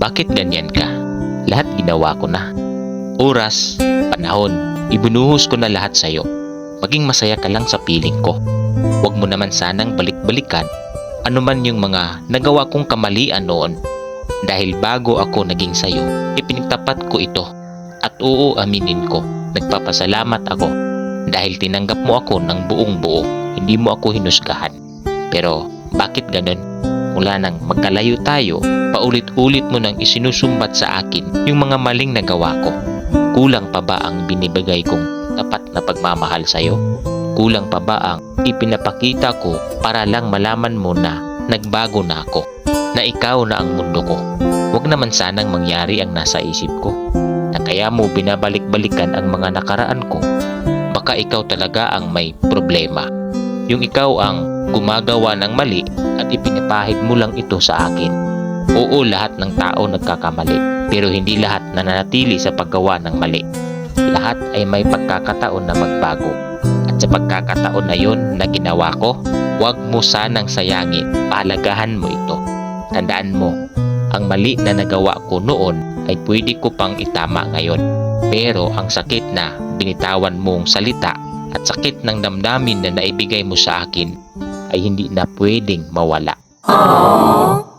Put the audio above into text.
Bakit ganyan ka? Lahat ginawa ko na. Oras, panahon, ibinuhos ko na lahat sa'yo. Maging masaya ka lang sa piling ko. Huwag mo naman sanang balik-balikan ano man yung mga nagawa kong kamalian noon. Dahil bago ako naging sayo, ipinagtapat ko ito. At oo, aminin ko, nagpapasalamat ako dahil tinanggap mo ako ng buong buo. Hindi mo ako hinusgahan. Pero bakit ganun? Mula nang magkalayo tayo, paulit-ulit mo nang isinusumbat sa akin yung mga maling nagawa ko. Kulang pa ba ang binibigay kong tapat na pagmamahal sa'yo? Kulang pa ba ang ipinapakita ko para lang malaman mo na nagbago na ako? Na ikaw na ang mundo ko? Huwag naman sanang mangyari ang nasa isip ko, na kaya mo binabalik-balikan ang mga nakaraan ko. Baka ikaw talaga ang may problema. Yung ikaw ang gumagawa ng mali at ipinapahid mo lang ito sa akin. Oo, lahat ng tao nagkakamali, pero hindi lahat nananatili sa paggawa ng mali. Lahat ay may pagkakataon na magbago. At sa pagkakataon na yon na ginawa ko, huwag mo sanang sayangin, pahalagahan mo ito. Tandaan mo, ang mali na nagawa ko noon ay pwede ko pang itama ngayon. Pero ang sakit na binitawan mong salita at sakit ng damdamin na naibigay mo sa akin ay hindi na pwedeng mawala. Aww.